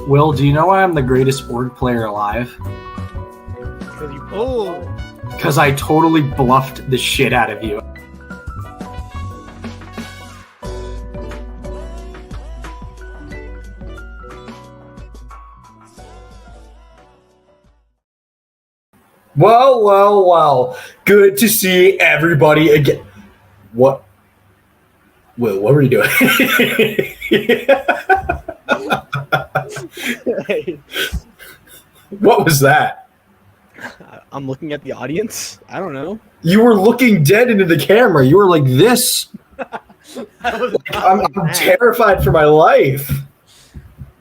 Will, do you know why I'm the greatest org player alive? Because I totally bluffed the shit out of you. Well. Good to see everybody again. What? Will, what were you doing? What was that? I'm looking at the audience. I don't know. You were looking dead into the camera. You were like this. I'm terrified for my life.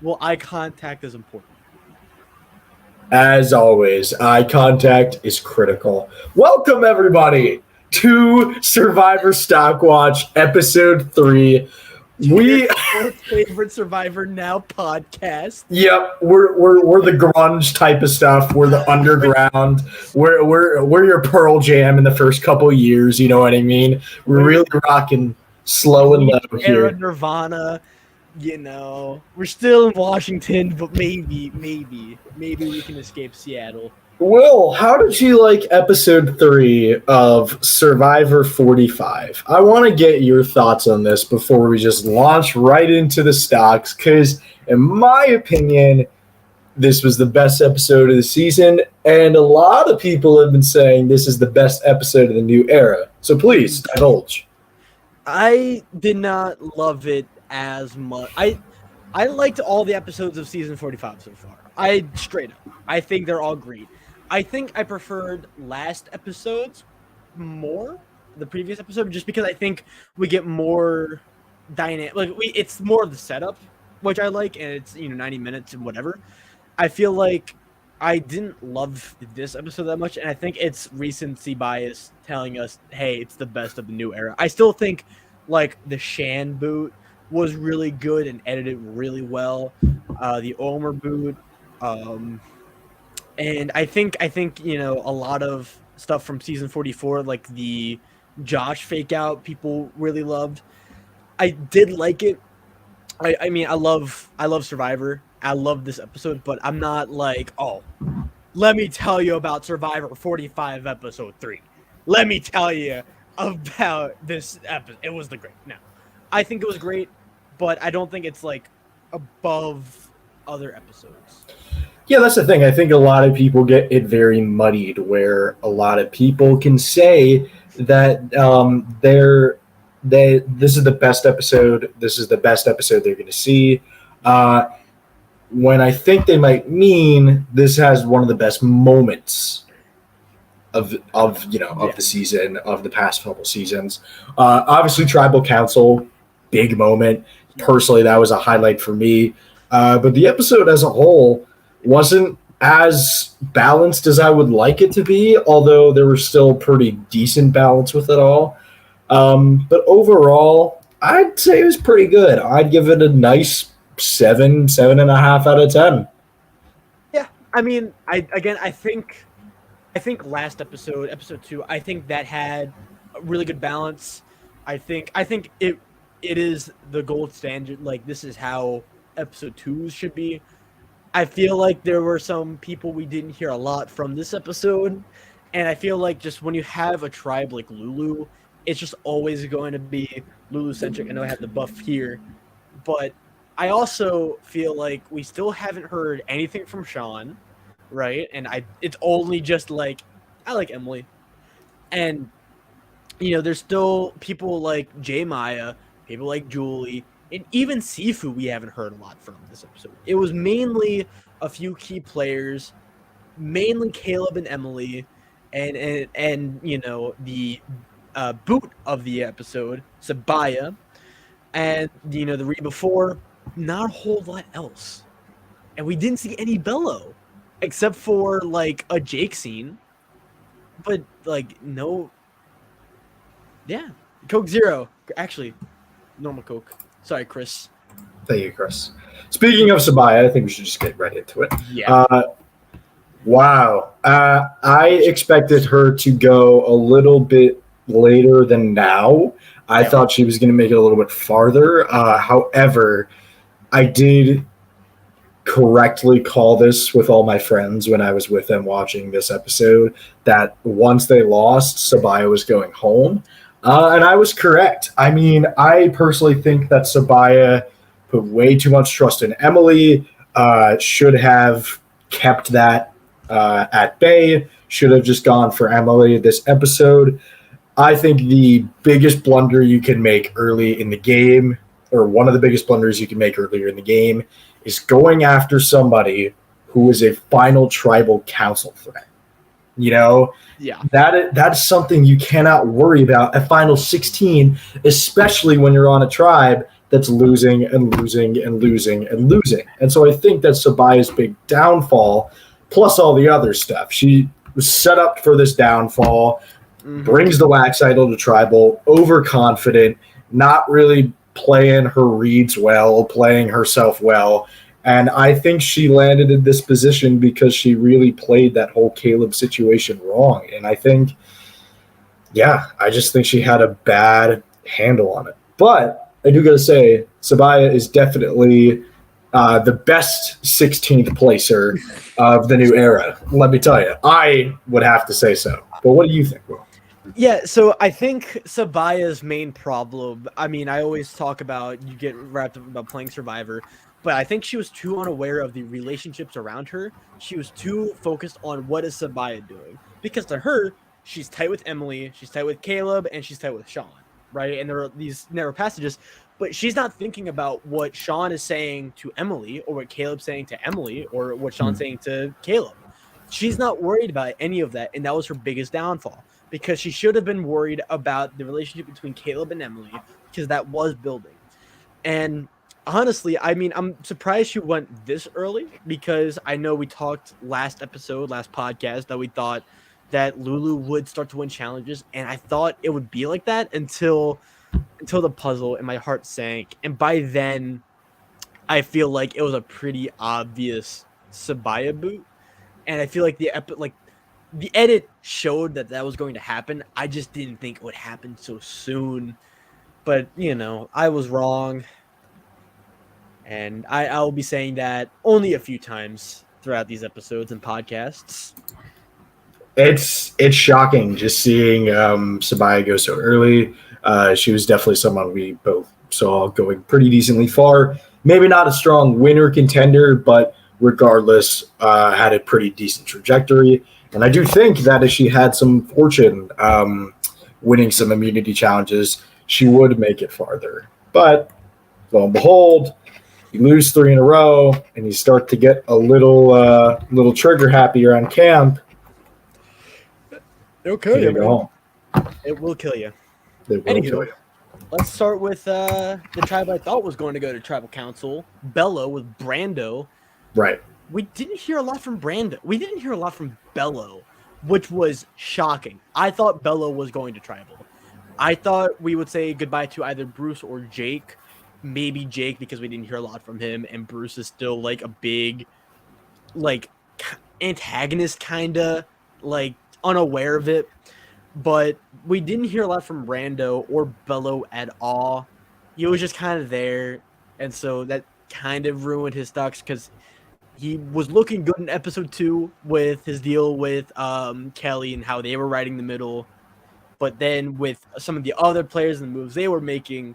Well, eye contact is important. As always, eye contact is critical. Welcome, everybody, to Survivor StockWatch, Episode 3. Our favorite Survivor Now podcast. Yep, we're the grunge type of stuff. We're the underground. We're your Pearl Jam in the first couple of years. You know what I mean? We're really rocking slow and low here. Nirvana. You know, we're still in Washington, but maybe we can escape Seattle. Will, how did you like Episode 3 of Survivor 45? I want to get your thoughts on this before we just launch right into the stocks, because in my opinion, this was the best episode of the season, and a lot of people have been saying this is the best episode of the new era. So please, divulge. I did not love it as much. I liked all the episodes of season 45 so far. I think they're all great. I think I preferred last episode's more, the previous episode, just because I think we get more dynamic. It's more of the setup, which I like, and it's 90 minutes and whatever. I feel like I didn't love this episode that much, and I think it's recency bias telling us, hey, it's the best of the new era. I still think like the Shan boot was really good and edited really well. The Omer boot. And I think a lot of stuff from season 44, like the Josh fake out, people really loved. I did like it. I mean, I love Survivor. I love this episode, but I'm not like, oh, let me tell you about Survivor 45 episode 3. Let me tell you about this episode. It was the great. No, I think it was great, but I don't think it's like above other episodes. Yeah, that's the thing. I think a lot of people get it very muddied, where a lot of people can say that this is the best episode. This is the best episode they're going to see. When I think they might mean this has one of the best moments of the season, of the past couple seasons. Obviously, Tribal Council, big moment. Personally, that was a highlight for me. But the episode as a whole wasn't as balanced as I would like it to be, although there was still pretty decent balance with it all. But overall, I'd say it was pretty good. I'd give it a nice 7.5 out of 10. Yeah, I mean, I think last episode 2, I think that had a really good balance. I think it is the gold standard. Like, this is how episode 2s should be. I feel like there were some people we didn't hear a lot from this episode, and I feel like just when you have a tribe like Lulu, it's just always going to be Lulu-centric. I know I have the buff here, but I also feel like we still haven't heard anything from Sean, right? And it's only just like, I like Emily. And, there's still people like J Maya, people like Julie, and even Sifu we haven't heard a lot from this episode. It was mainly a few key players, mainly Caleb and Emily, and the boot of the episode, Sabaya, and the read before, not a whole lot else. And we didn't see any Bello, except for like a Jake scene. But like no, yeah, Coke Zero, actually, normal Coke. Sorry, Chris. Thank you, Chris. Speaking of Sabaya, I think we should just get right into it. Yeah. Wow. I expected her to go a little bit later than now. I thought she was going to make it a little bit farther. However, I did correctly call this with all my friends when I was with them watching this episode, that once they lost, Sabaya was going home. And I was correct. I mean, I personally think that Sabaya put way too much trust in Emily, should have kept that at bay, should have just gone for Emily this episode. I think the biggest blunder you can make early in the game, or one of the biggest blunders you can make earlier in the game, is going after somebody who is a final tribal council threat. You know, Yeah. that's something you cannot worry about at Final 16, especially when you're on a tribe that's losing and losing and losing and losing. And so I think that's Sabaya's big downfall, plus all the other stuff. She was set up for this downfall, brings the wax idol to tribal, overconfident, not really playing her reads well, playing herself well. And I think she landed in this position because she really played that whole Caleb situation wrong. And I think, I just think she had a bad handle on it. But I do got to say, Sabaya is definitely the best 16th placer of the new era. Let me tell you, I would have to say so. But what do you think, Will? Yeah, so I think Sabaya's main problem, I mean, I always talk about you get wrapped up about playing Survivor, but I think she was too unaware of the relationships around her. She was too focused on what is Sabaya doing. Because to her, she's tight with Emily, she's tight with Caleb, and she's tight with Sean, right? And there are these narrow passages, but she's not thinking about what Sean is saying to Emily, or what Caleb's saying to Emily, or what Sean's saying to Caleb. She's not worried about any of that, and that was her biggest downfall. Because she should have been worried about the relationship between Caleb and Emily, because that was building. And honestly, I mean, I'm surprised she went this early, because I know we talked last podcast, that we thought that Lulu would start to win challenges, and I thought it would be like that until the puzzle, and my heart sank. And by then, I feel like it was a pretty obvious Sabaya boot, and I feel like the edit showed that was going to happen. I just didn't think it would happen so soon. But, I was wrong. And I'll be saying that only a few times throughout these episodes and podcasts. It's shocking just seeing Sabaya go so early. She was definitely someone we both saw going pretty decently far. Maybe not a strong winner contender, but regardless, had a pretty decent trajectory. And I do think that if she had some fortune winning some immunity challenges, she would make it farther. But lo and behold, you lose 3 in a row, and you start to get a little trigger happy around camp. It'll kill you, go home. It will kill you. It will kill you. Let's start with the tribe I thought was going to go to tribal council, Bello with Brando. Right. We didn't hear a lot from Brando. We didn't hear a lot from Bello, which was shocking. I thought Bello was going to tribal. I thought we would say goodbye to either Bruce or Jake. Maybe Jake, because we didn't hear a lot from him, and Bruce is still like a big, like, antagonist, kind of, like, unaware of it. But we didn't hear a lot from Brando or Bello at all. He was just kind of there, and so that kind of ruined his stocks, because he was looking good in episode 2 with his deal with Kelly and how they were riding the middle. But then with some of the other players and the moves they were making,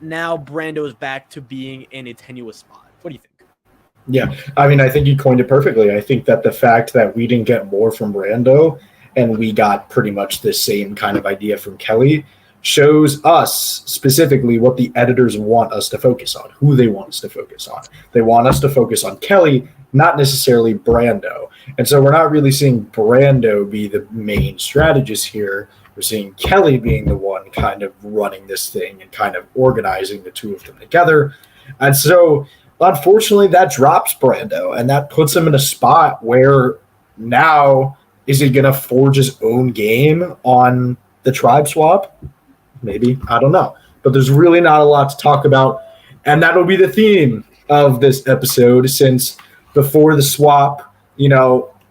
now Brando is back to being in a tenuous spot. What do you think? Yeah, I mean, I think you coined it perfectly. I think that the fact that we didn't get more from Brando and we got pretty much the same kind of idea from Kelly shows us specifically what the editors want us to focus on, who they want us to focus on. They want us to focus on Kelly, not necessarily Brando. And so we're not really seeing Brando be the main strategist here. We're seeing Kelly being the one kind of running this thing and kind of organizing the two of them together. And so, unfortunately, that drops Brando, and that puts him in a spot where now, is he going to forge his own game on the tribe swap? Maybe. I don't know. But there's really not a lot to talk about. And that'll be the theme of this episode, since before the swap,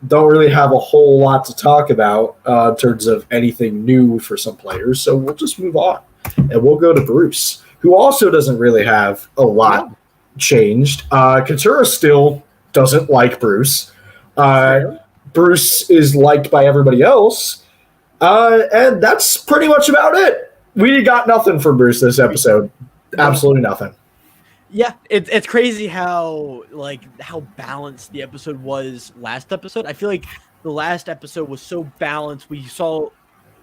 don't really have a whole lot to talk about in terms of anything new for some players. So we'll just move on. And we'll go to Bruce, who also doesn't really have a lot changed. Katura still doesn't like Bruce. Bruce is liked by everybody else. And that's pretty much about it. We got nothing from Bruce this episode. Absolutely nothing. Yeah, it's crazy how balanced the episode was last episode. I feel like the last episode was so balanced. We saw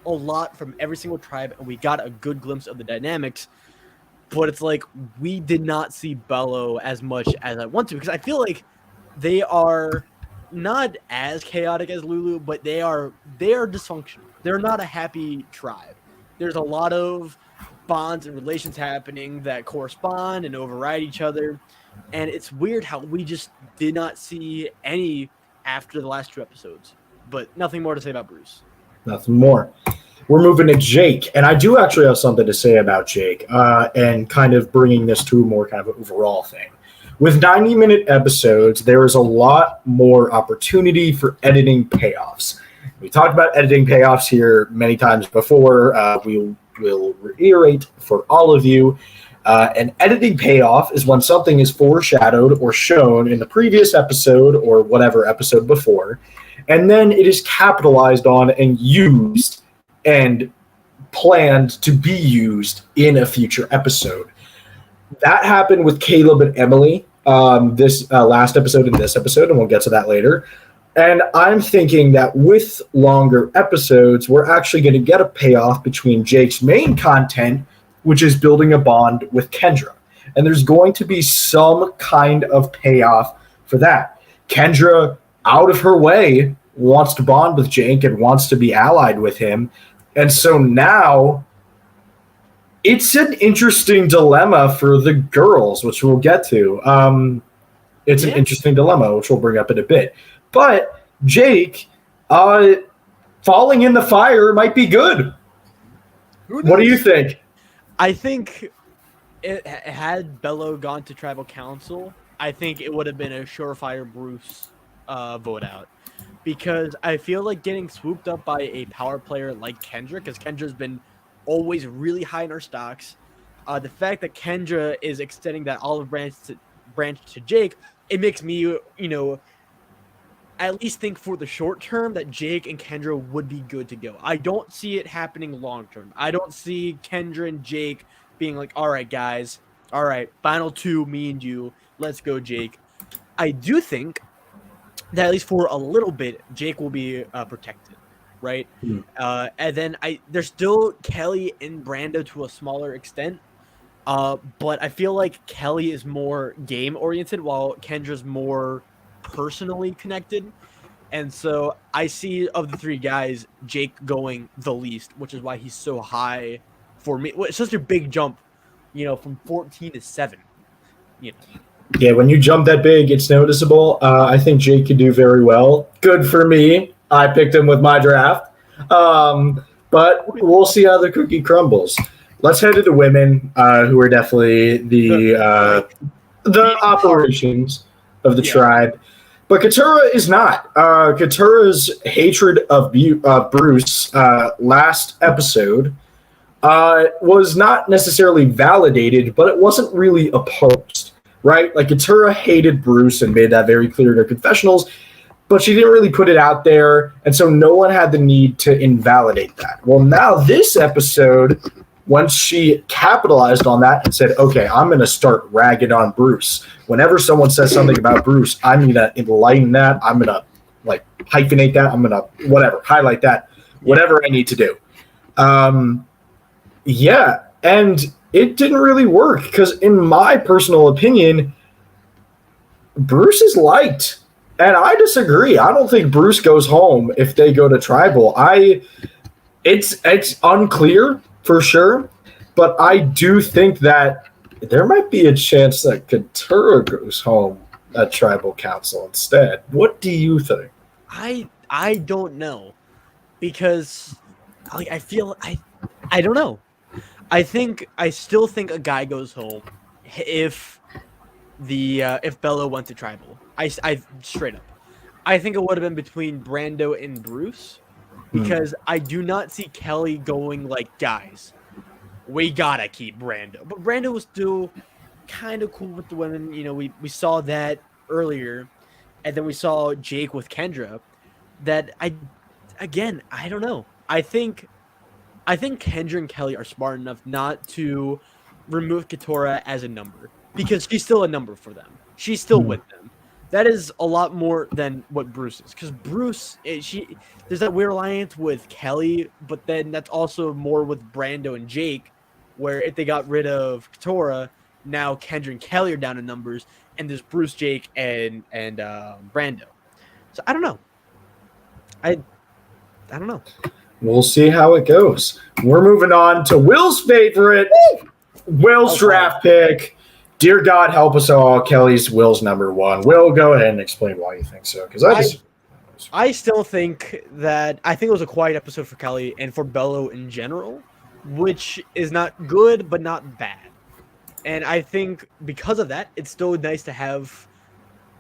a lot from every single tribe, and we got a good glimpse of the dynamics. But it's like we did not see Bello as much as I want to, because I feel like they are not as chaotic as Lulu, but they are dysfunctional. They're not a happy tribe. There's a lot of bonds and relations happening that correspond and override each other, and it's weird how we just did not see any after the last 2 episodes. But nothing more to say about Bruce. Nothing more. We're moving to Jake, and I do actually have something to say about Jake, and kind of bringing this to a more kind of overall thing. With 90-minute episodes, there is a lot more opportunity for editing payoffs. We talked about editing payoffs here many times before. We will reiterate for all of you. An editing payoff is when something is foreshadowed or shown in the previous episode or whatever episode before, and then it is capitalized on and used and planned to be used in a future episode. That happened with Caleb and Emily this last episode and this episode, and we'll get to that later. And I'm thinking that with longer episodes, we're actually going to get a payoff between Jake's main content, which is building a bond with Kendra. And there's going to be some kind of payoff for that. Kendra, out of her way, wants to bond with Jake and wants to be allied with him. And so now it's an interesting dilemma for the girls, which we'll get to. It's an interesting dilemma, which we'll bring up in a bit. But Jake, falling in the fire might be good. What do you think? I think had Bello gone to tribal council, I think it would have been a surefire Bruce vote out. Because I feel like getting swooped up by a power player like Kendra, because Kendra's been always really high in our stocks. The fact that Kendra is extending that olive branch to Jake, it makes me, at least think for the short term that Jake and Kendra would be good to go. I don't see it happening long term. I don't see Kendra and Jake being like, all right, guys, all right, final 2, me and you, let's go, Jake. I do think that at least for a little bit, Jake will be protected, right? And then there's still Kelly and Brando to a smaller extent, but I feel like Kelly is more game-oriented while Kendra's more personally connected. And so I see, of the 3 guys, Jake going the least, which is why he's so high for me. It's such a big jump, from 14 to 7. Yeah, when you jump that big, it's noticeable. I think Jake could do very well. Good for me. I picked him with my draft. But we'll see how the cookie crumbles. Let's head to the women, who are definitely the operations of the tribe. But Katura is not. Katura's hatred of Bruce last episode was not necessarily validated, but it wasn't really opposed. Right? Like, Katura hated Bruce and made that very clear in her confessionals, but she didn't really put it out there, and so no one had the need to invalidate that. Well, now this episode, once she capitalized on that and said, okay, I'm going to start ragging on Bruce. Whenever someone says something about Bruce, I'm going to enlighten that. I'm going to, hyphenate that. I'm going to, highlight that, whatever I need to do. And it didn't really work because, in my personal opinion, Bruce is liked, and I disagree. I don't think Bruce goes home if they go to tribal. It's unclear for sure, but I do think that there might be a chance that Katura goes home at tribal council instead. What do you think? I don't know, because I feel I don't know. I still think a guy goes home if Bello went to tribal. I straight up. I think it would have been between Brando and Bruce, because I do not see Kelly going like, guys, we gotta keep Brando. But Brando was still kind of cool with the women. You know, we saw that earlier, and then we saw Jake with Kendra. That I don't know. I think Kendra and Kelly are smart enough not to remove Katora as a number because she's still a number for them. She's still with them. That is a lot more than what Bruce is, because Bruce, there's that weird alliance with Kelly, but then that's also more with Brando and Jake, where if they got rid of Katora, now Kendra and Kelly are down in numbers, and there's Bruce, Jake, and Brando. So I don't know. I don't know. We'll see how it goes. We're moving on to Will's favorite, Will's draft pick. Dear God, help us all. Kelly's Will's number one. Will, go ahead and explain why you think so. Because I still think that it was a quiet episode for Kelly and for Bello in general, which is not good but not bad. And I think because of that, it's still nice to have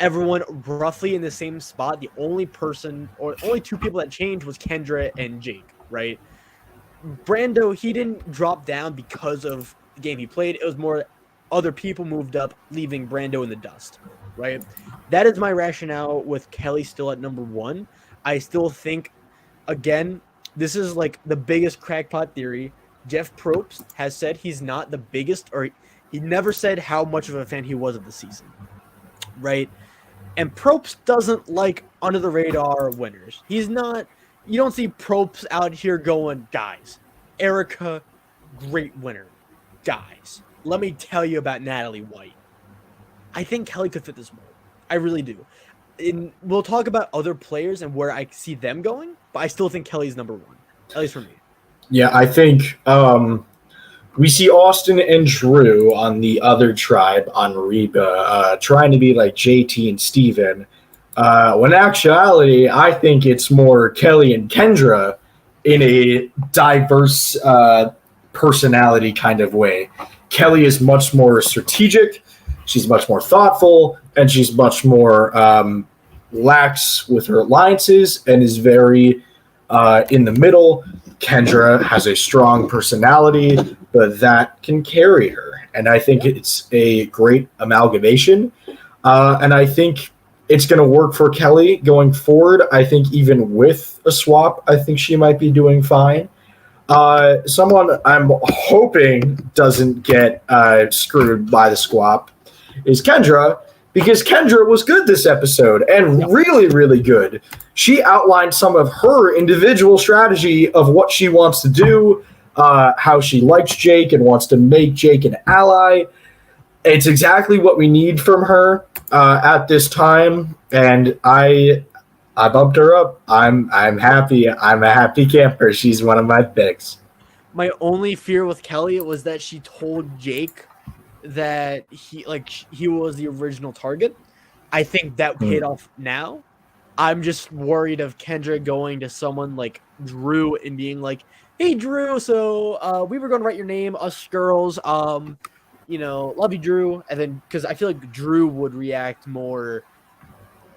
everyone roughly in the same spot. The only person or only two people that changed was Kendra and Jake, right? Brando, he didn't drop down because of the game he played. It was more other people moved up, leaving Brando in the dust, right? That is my rationale with Kelly still at number one. I still think, again, this is like the biggest crackpot theory. Jeff Probst has said he's not the biggest, or he never said how much of a fan he was of the season, right? And Probst doesn't like under the radar winners. He's not, you don't see Probst out here going, guys, Erica, great winner. Guys, let me tell you about Natalie White. I think Kelly could fit this mold. I really do. We'll talk about other players and where I see them going, but I still think Kelly's number one, at least for me. Yeah, I think we see Austin and Drew on the other tribe on Reba trying to be like JT and Steven. When in actuality, I think it's more Kelly and Kendra in a diverse personality kind of way. Kelly is much more strategic, she's much more thoughtful, and she's much more lax with her alliances and is very in the middle. Kendra has a strong personality, but that can carry her. And I think it's a great amalgamation. And I think it's going to work for Kelly going forward. I think even with a swap, I think she might be doing fine. Someone I'm hoping doesn't get screwed by the swap is Kendra, because Kendra was good this episode and really, really good. She outlined some of her individual strategy of what she wants to do, how she likes Jake and wants to make Jake an ally. It's exactly what we need from her at this time, and I bumped her up. I'm happy. I'm a happy camper. She's one of my picks. My only fear with Kelly was that she told Jake that he was the original target. I think that paid off now. I'm just worried of Kendra going to someone like Drew and being like, "Hey Drew, so we were going to write your name, us girls. Love you, Drew." And then because I feel like Drew would react more.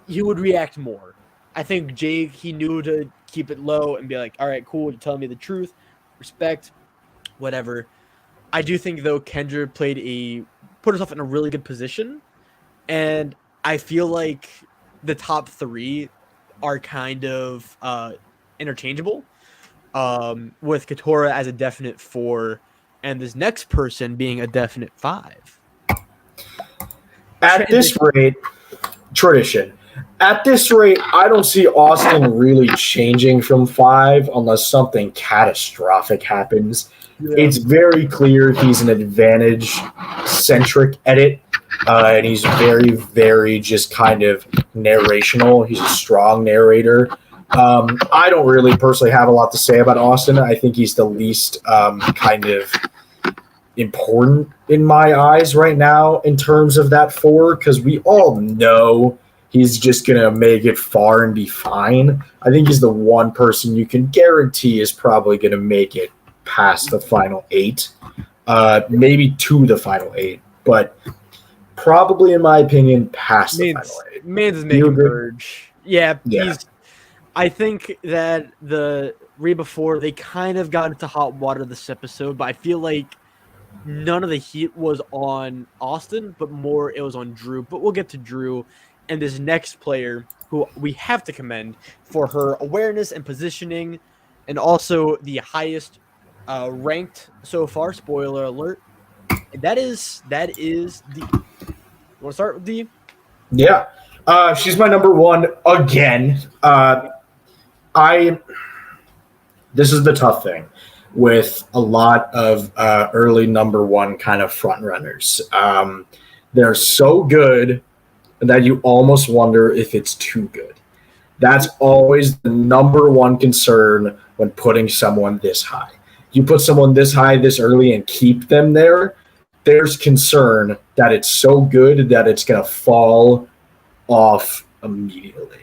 He would react more. I think Jake, he knew to keep it low and be like, "All right, cool, you're telling me the truth, respect, whatever." I do think though Kendra put herself in a really good position, and I feel like the top three are kind of interchangeable, with Katora as a definite 4 and this next person being a definite 5. At this rate, tradition. At this rate, I don't see Austin really changing from 5 unless something catastrophic happens. Yeah. It's very clear he's an advantage-centric edit, and he's very, very just kind of narrational. He's a strong narrator. I don't really personally have a lot to say about Austin. I think he's the least kind of important in my eyes right now in terms of that 4, because we all know he's just going to make it far and be fine. I think he's the one person you can guarantee is probably going to make it past the final 8, maybe to the final 8, but probably, in my opinion, past the final 8. Mans is making Verge. Yeah. I think that the Reba 4, they kind of got into hot water this episode, but I feel like none of the heat was on Austin, but more it was on Drew. But we'll get to Drew and this next player who we have to commend for her awareness and positioning, and also the highest ranked so far. Spoiler alert. And that is D. You want to start with D? Yeah. She's my number one again. This is the tough thing with a lot of early number one kind of front runners. They're so good that you almost wonder if it's too good. That's always the number one concern when putting someone this high. You put someone this high this early and keep them there, there's concern that it's so good that it's going to fall off immediately.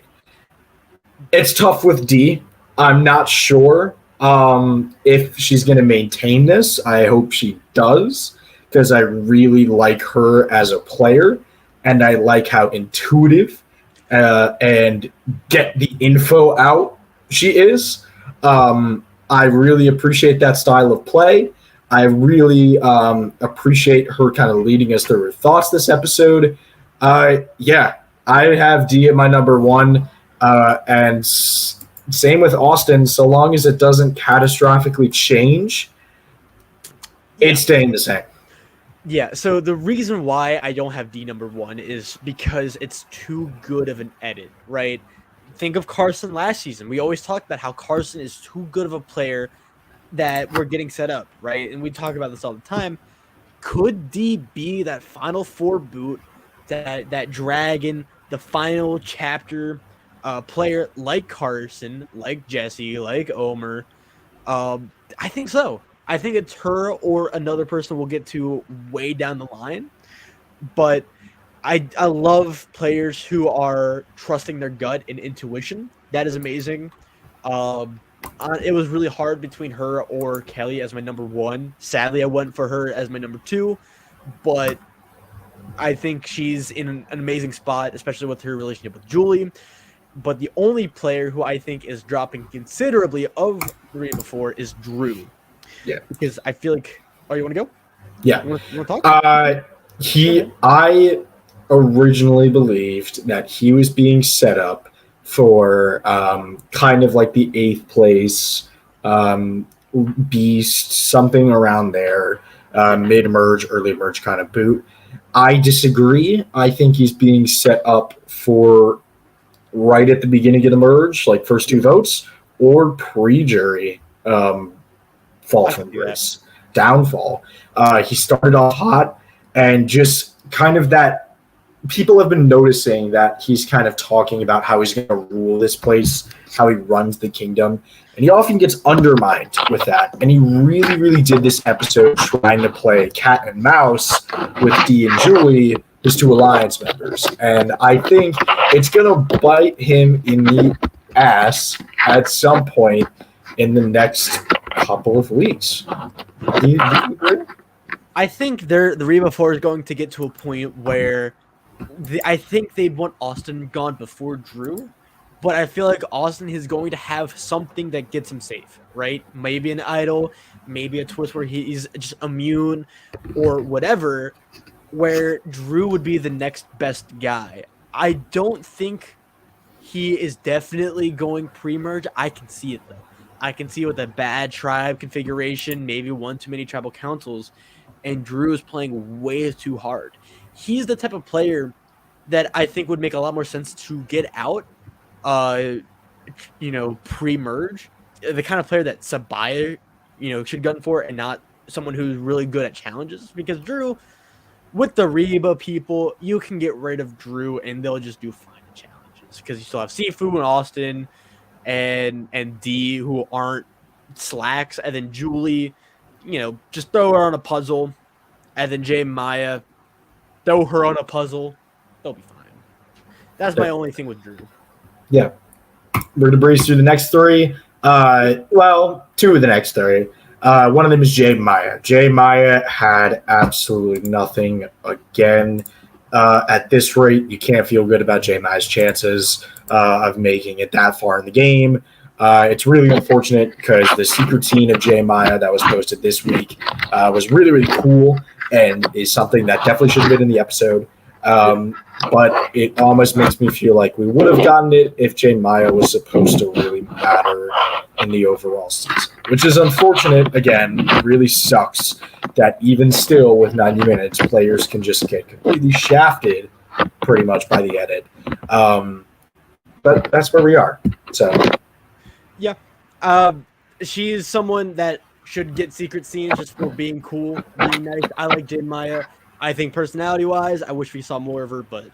It's tough with D. I'm not sure if she's going to maintain this. I hope she does because I really like her as a player and I like how intuitive and get the info out she is. I really appreciate that style of play. I really appreciate her kind of leading us through her thoughts this episode. Yeah, I have D at my number one. And same with Austin. So long as it doesn't catastrophically change, it's staying the same. Yeah, so the reason why I don't have D number one is because it's too good of an edit, right? Think of Carson last season. We always talk about how Carson is too good of a player that we're getting set up, right? And we talk about this all the time. Could D be that Final Four boot, that dragon, the final chapter player like Carson, like Jesse, like Omer? I think so. I think it's her or another person we'll get to way down the line. But I love players who are trusting their gut and intuition. That is amazing. It was really hard between her or Kelly as my number one. Sadly, I went for her as my number two. But I think she's in an amazing spot, especially with her relationship with Julie. But the only player who I think is dropping considerably of the Reba before is Drew. Yeah. Because I feel like... Oh, you want to go? Yeah. You want to talk? I originally believed that he was being set up for kind of like the 8th place beast, something around there, mid-merge, early merge kind of boot. I disagree. I think he's being set up for right at the beginning of the merge, like first 2 votes, or pre-jury fall from grace, downfall. He started off hot and just kind of that people have been noticing that he's kind of talking about how he's going to rule this place, how he runs the kingdom. And he often gets undermined with that. And he really, really did this episode trying to play cat and mouse with Dee and Julie, his 2 alliance members. And I think it's going to bite him in the ass at some point in the next couple of weeks. Do you agree? I think the Reba 4 is going to get to a point where I think they want Austin gone before Drew, but I feel like Austin is going to have something that gets him safe, right? Maybe an idol, maybe a twist where he's just immune or whatever, where Drew would be the next best guy. I don't think he is definitely going pre-merge. I can see it, though. I can see it with a bad tribe configuration, maybe one too many tribal councils, and Drew is playing way too hard. He's the type of player that I think would make a lot more sense to get out, pre-merge. The kind of player that Sabaya, should gun for, and not someone who's really good at challenges. Because Drew, with the Reba people, you can get rid of Drew and they'll just do fine in challenges. Because you still have Sifu and Austin and D who aren't slacks, and then Julie, just throw her on a puzzle, and then Jay Maya, throw her on a puzzle, they'll be fine. That's my only thing with Drew. Yeah. We're going to breeze through the next 3. 2 of the next 3. One of them is Jay Maya. Jay Maya had absolutely nothing again. At this rate, you can't feel good about Jay Maya's chances of making it that far in the game. It's really unfortunate because the secret scene of Jeremiah that was posted this week was really, really cool and is something that definitely should have been in the episode. But it almost makes me feel like we would have gotten it if Jeremiah was supposed to really matter in the overall season, which is unfortunate. Again, it really sucks that even still with 90 minutes, players can just get completely shafted pretty much by the edit. But that's where we are. So, yeah, she's someone that should get secret scenes just for being cool, being nice. I like Jade Maya. I think personality-wise, I wish we saw more of her, but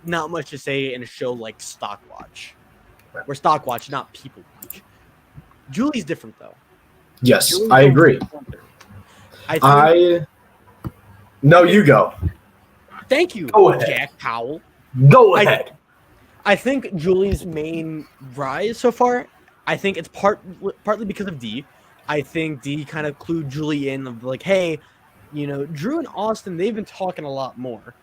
not much to say in a show like StockWatch. We're StockWatch, not People Watch. Julie's different, though. yes, Julie's I agree. No, you go. Thank you, Go ahead. Jack Powell. Go ahead. I think Julie's main rise so far, I think it's partly because of Dee. I think Dee kind of clued Julie in of like, hey, you know, Drew and Austin, they've been talking a lot more.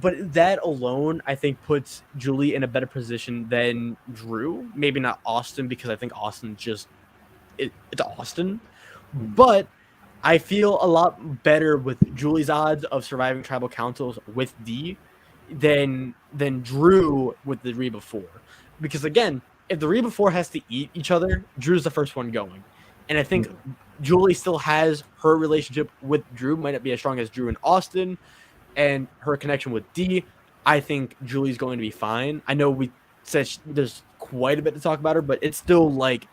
But that alone, I think, puts Julie in a better position than Drew. Maybe not Austin, because I think Austin just it's Austin. But I feel a lot better with Julie's odds of surviving tribal councils with Dee than Drew with the Reba 4. Because again, if the Reba 4 has to eat each other, Drew's the first one going. And I think Julie still has her relationship with Drew, might not be as strong as Drew and Austin, and her connection with Dee. I think Julie's going to be fine. I know we said there's quite a bit to talk about her, but it's still like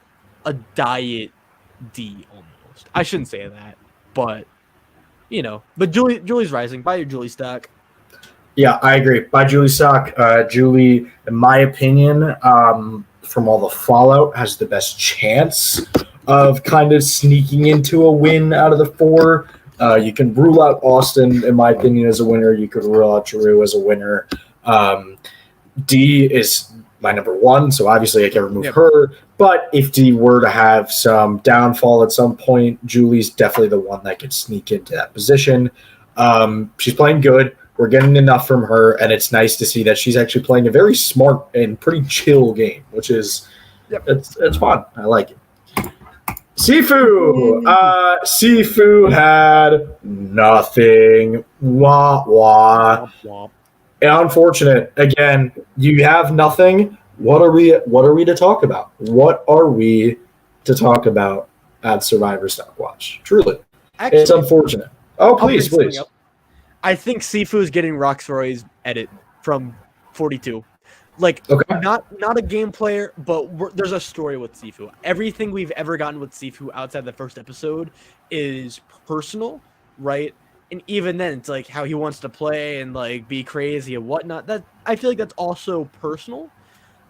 a diet Dee almost. I shouldn't say that, but you know. But Julie's rising. Buy your Julie stock. Yeah, I agree. Buy Julie stock. Julie, in my opinion, from all the fallout, has the best chance of kind of sneaking into a win out of the 4. You can rule out Austin, in my opinion, as a winner. You could rule out Drew as a winner. Dee is my number 1, so obviously I can remove her. But if Dee were to have some downfall at some point, Julie's definitely the one that could sneak into that position. She's playing good. We're getting enough from her, and it's nice to see that she's actually playing a very smart and pretty chill game, which is it's fun. I like it. Sifu! Sifu had nothing. Wah, wah. Unfortunate. Again, you have nothing. What are we to talk about? What are we to talk about at Survivor StockWatch? Truly. Actually, it's unfortunate. Oh, please. I think Sifu is getting Roxroy's edit from 42. Like, not a game player, but there's a story with Sifu. Everything we've ever gotten with Sifu outside the first episode is personal, right? And even then, it's like how he wants to play and like be crazy and whatnot. That I feel like that's also personal.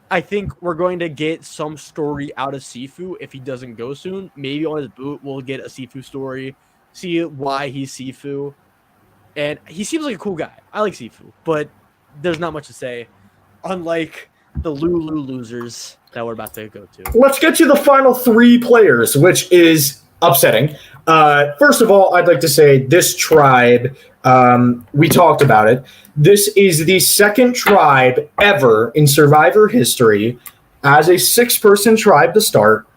I think we're going to get some story out of Sifu if he doesn't go soon. Maybe on his boot, we'll get a Sifu story, see why he's Sifu. And he seems like a cool guy. I like Sifu, but there's not much to say. Unlike the Lulu losers that we're about to go to. Let's get to the final 3 players, which is upsetting. First of all, I'd like to say this tribe, we talked about it. This is the second tribe ever in Survivor history as a 6-person tribe to start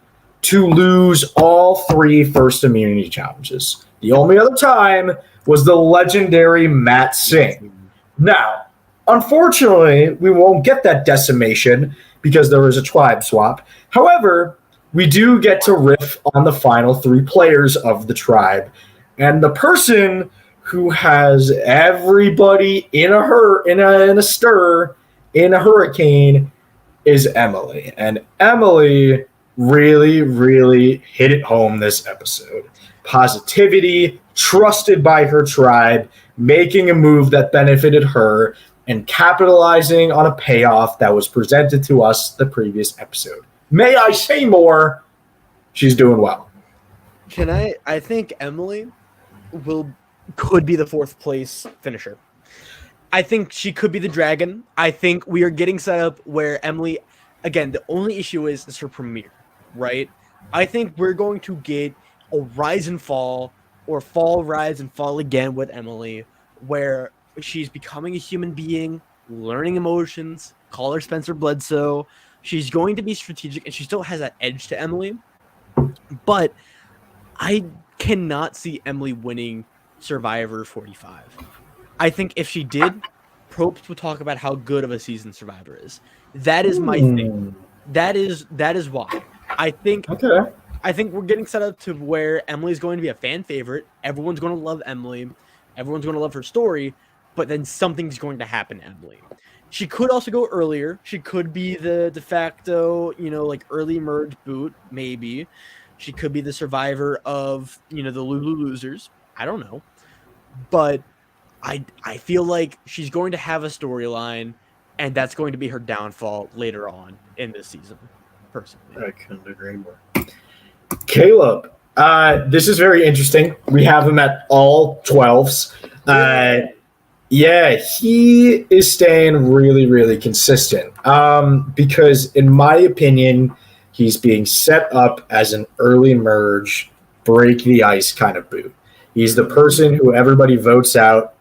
to lose all 3 first immunity challenges. The only other time was the legendary Matt Singh. Now, unfortunately, we won't get that decimation because there was a tribe swap. However, we do get to riff on the final 3 players of the tribe. And the person who has everybody in a stir, in a hurricane, is Emily. And Emily really, really hit it home this episode. Positivity, trusted by her tribe, making a move that benefited her, and capitalizing on a payoff that was presented to us the previous episode. May I say more? She's doing well. I think Emily could be the 4th place finisher. I think she could be the dragon. I think we are getting set up where Emily, again, the only issue is her premiere, right? I think we're going to get a rise and fall, or fall, rise, and fall again with Emily, where she's becoming a human being, learning emotions, call her Spencer Bledsoe, She's going to be strategic, and she still has that edge to Emily. But I cannot see Emily winning Survivor 45. I think if she did, Probst would talk about how good of a season Survivor is. That is my thing. That is why. I think we're getting set up to where Emily's going to be a fan favorite. Everyone's going to love Emily. Everyone's going to love her story, but then something's going to happen to Emily. She could also go earlier. She could be the de facto, like early merge boot, maybe. She could be the survivor of, the Lulu losers. I don't know. But I feel like she's going to have a storyline, and that's going to be her downfall later on in this season, personally. I couldn't agree more. Caleb, this is very interesting. We have him at all 12s. Yeah, he is staying really, really consistent. Because in my opinion, he's being set up as an early merge, break the ice kind of boot. He's the person who everybody votes out.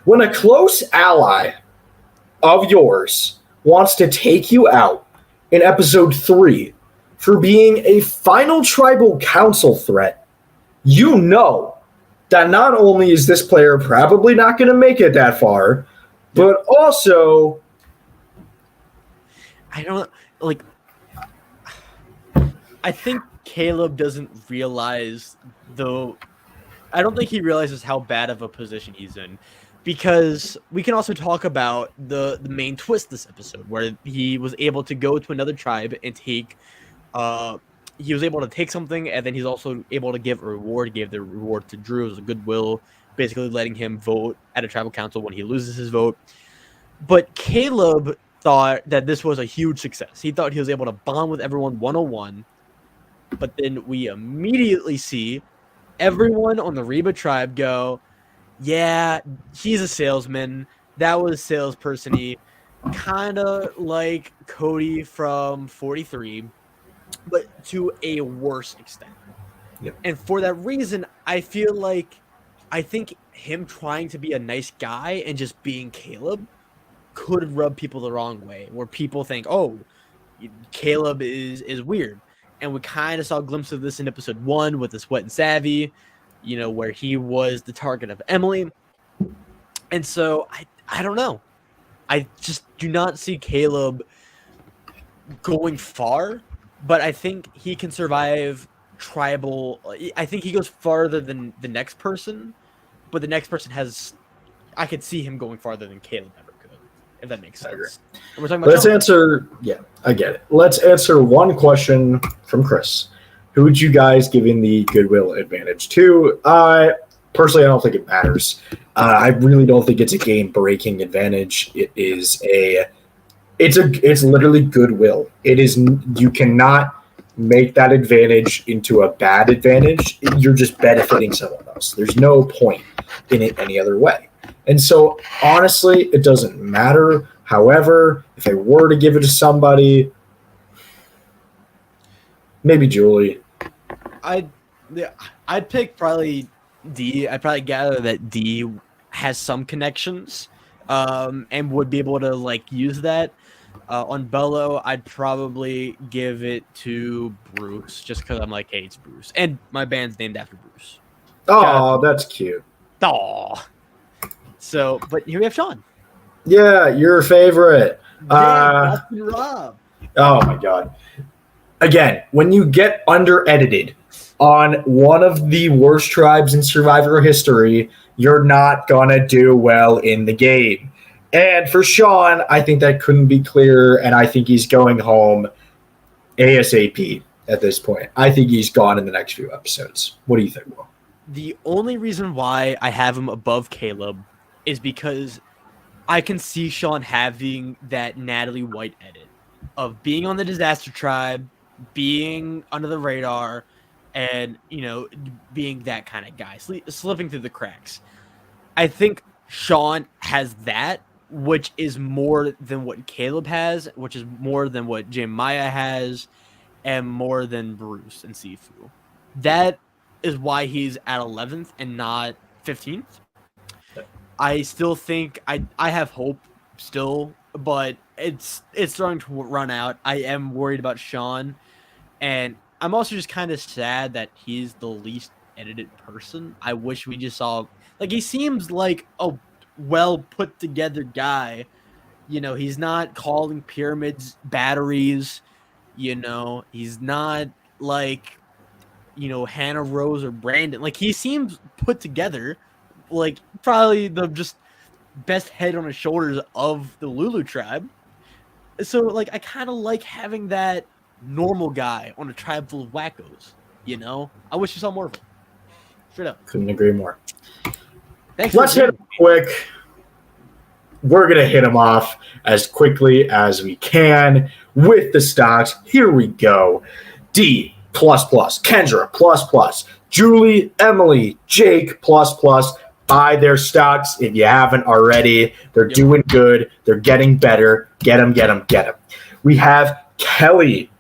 When a close ally of yours wants to take you out in episode 3 for being a final tribal council threat, you know that not only is this player probably not going to make it that far, but also I think Caleb doesn't realize, though. I don't think he realizes how bad of a position he's in, because we can also talk about the main twist this episode, where he was able to go to another tribe and take. He was able to take something, and then he's also able to give a reward. He gave the reward to Drew as a goodwill, basically letting him vote at a tribal council when he loses his vote. But Caleb thought that this was a huge success. He thought he was able to bond with everyone 101. But then we immediately see everyone on the Reba tribe go, yeah, he's a salesman. That was salesperson-y. Kind of like Cody from 43, but to a worse extent. Yep. And for that reason, I think him trying to be a nice guy and just being Caleb could rub people the wrong way, where people think, oh, Caleb is weird. And we kind of saw a glimpse of this in episode 1 with the Sweat and Savvy, where he was the target of Emily. And so I don't know. I just do not see Caleb going far, but I think he can survive tribal. I think he goes farther than the next person, but the next person I could see him going farther than Caleb ever could, if that makes sense. And we're talking about I get it. Let's answer one question from Chris. Who would you guys giving the goodwill advantage to? Personally, I don't think it matters. I really don't think it's a game-breaking advantage. It's literally goodwill. It is. You cannot make that advantage into a bad advantage. You're just benefiting someone else. There's no point in it any other way. And so, honestly, it doesn't matter. However, if I were to give it to somebody, maybe Julie. I'd pick probably D. I'd probably gather that D has some connections, and would be able to use that. On Bello, I'd probably give it to Bruce, just because I'm like, hey, it's Bruce, and my band's named after Bruce. Oh, that's cute. Oh. So, but here we have Sean. Yeah, your favorite. Rob. Oh my God. Again, when you get under-edited on one of the worst tribes in Survivor history, you're not going to do well in the game. And for Sean, I think that couldn't be clearer, and I think he's going home ASAP at this point. I think he's gone in the next few episodes. What do you think, Will? The only reason why I have him above Caleb is because I can see Sean having that Natalie White edit of being on the disaster tribe, being under the radar, and, being that kind of guy, slipping through the cracks. I think Sean has that, which is more than what Caleb has, which is more than what Jeremiah has, and more than Bruce and Sifu. That is why he's at 11th and not 15th. I still think I have hope still but it's starting to run out. I am worried about Sean, and I'm also just kind of sad that he's the least edited person. I wish we just saw he seems like a well put together guy. He's not calling pyramids batteries. He's not like Hannah Rose or Brandon. Like he seems put together. Like probably the just best head on his shoulders of the Lulu tribe. So like I kind of like having that normal guy on a tribe full of wackos. I wish you saw more of him. Straight up. Couldn't agree more. Thanks. Let's hit him quick. We're going to hit him off as quickly as we can with the stocks. Here we go. D++, Kendra++, Julie, Emily, Jake++. Buy their stocks if you haven't already. They're doing good. They're getting better. Get them, get them, get them. We have Kelly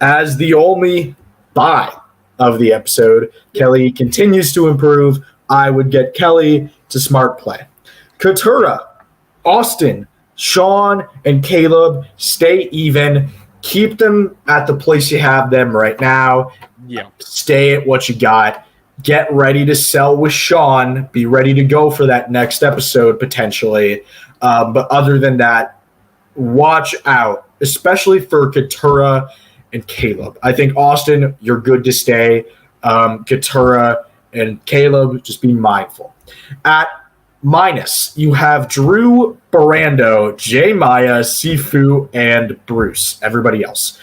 as the only buy of the episode. Kelly continues to improve. I would get Kelly to smart play. Katura, Austin, Sean, and Caleb stay even. Keep them at the place you have them right now. Yeah. Stay at what you got. Get ready to sell with Sean. Be ready to go for that next episode potentially. But other than that, watch out, especially for Katura and Caleb. I think Austin, you're good to stay. Katura and Caleb, just be mindful. At minus, you have Drew, Barando, J Maya, Sifu, and Bruce. Everybody else.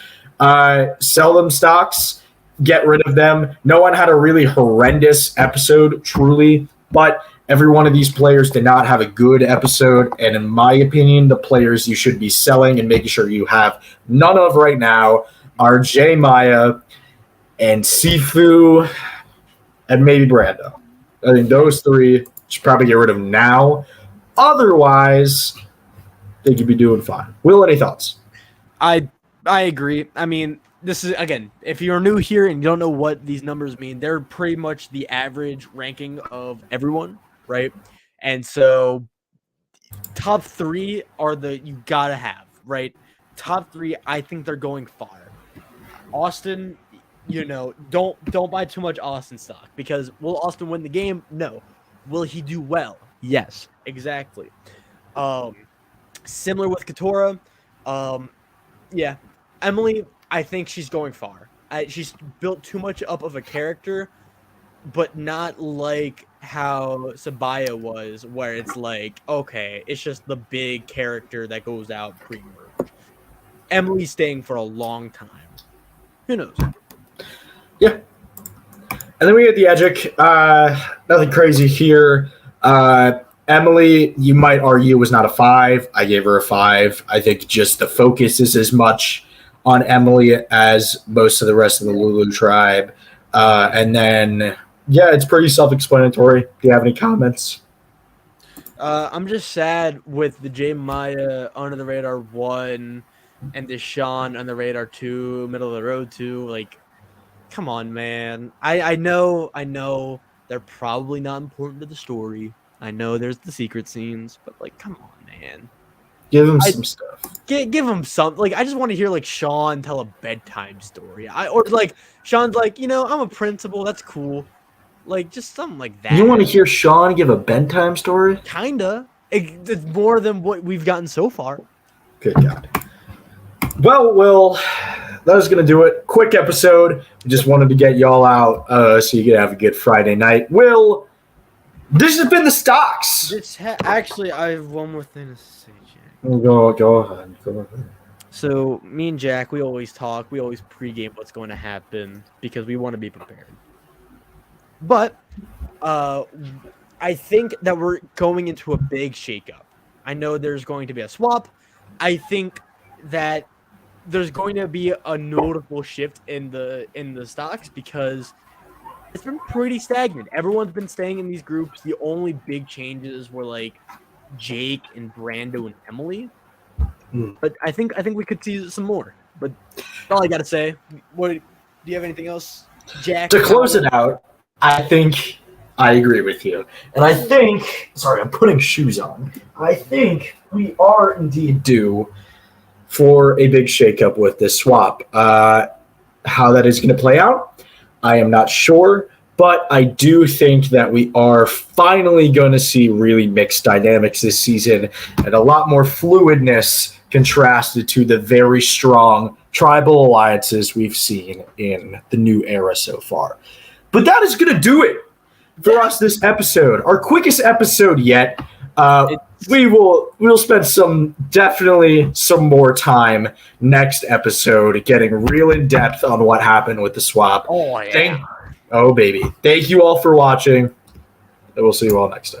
Sell them stocks. Get rid of them. No one had a really horrendous episode, truly, but every one of these players did not have a good episode. And in my opinion, the players you should be selling and making sure you have none of right now are J Maya and Sifu and maybe Brando. I think those three should probably get rid of now. Otherwise, they could be doing fine. Will, any thoughts? I agree. I mean, this is, again, if you're new here and you don't know what these numbers mean, they're pretty much the average ranking of everyone, right? And so top three are you gotta have, right? Top three, I think they're going far. Austin, don't buy too much Austin stock because will Austin win the game? No. Will he do well? Yes, exactly. Similar with Katora. Yeah. Emily, I think she's going far. She's built too much up of a character, but not like how Sabaya was, where it's like, okay, it's just the big character that goes out pre-merge. Emily's staying for a long time. Who knows? Yeah. And then we get the Edgic. Nothing crazy here. Emily, you might argue, was not a 5. I gave her a 5. I think just the focus is as much on Emily as most of the rest of the Lulu tribe. And then, yeah, it's pretty self-explanatory. Do you have any comments? I'm just sad with the J Maya under the radar 1 and the Sean on the radar 2, middle of the road 2. Like, come on, man. I know they're probably not important to the story. I know there's the secret scenes, but like, come on, man. Give him some stuff. Give him some. Like, I just want to hear like Sean tell a bedtime story. Or like Sean's like, I'm a principal. That's cool. Like, just something like that. You want to hear Sean give a bedtime story? Kinda. It's more than what we've gotten so far. Good God. Well, Will, that was going to do it. Quick episode. We just wanted to get y'all out so you could have a good Friday night. Will, this has been the stocks. Actually, I have one more thing to say, Jack. Go ahead. So, me and Jack, we always talk. We always pregame what's going to happen because we want to be prepared. But I think that we're going into a big shakeup. I know there's going to be a swap. I think that there's going to be a notable shift in the stocks because it's been pretty stagnant. Everyone's been staying in these groups. The only big changes were like Jake and Brando and Emily. But I think we could see some more. But that's all I gotta say. Do you have anything else, Jack? To close it out, I think I agree with you. And I think, sorry, I'm putting shoes on. I think we are indeed due for a big shakeup with this swap. How that is going to play out, I am not sure, but I do think that we are finally going to see really mixed dynamics this season and a lot more fluidness contrasted to the very strong tribal alliances we've seen in the new era so far. But that is going to do it for us this episode, our quickest episode yet. We'll spend definitely some more time next episode getting real in depth on what happened with the swap. Oh yeah. Oh baby. Thank you all for watching. And we'll see you all next time.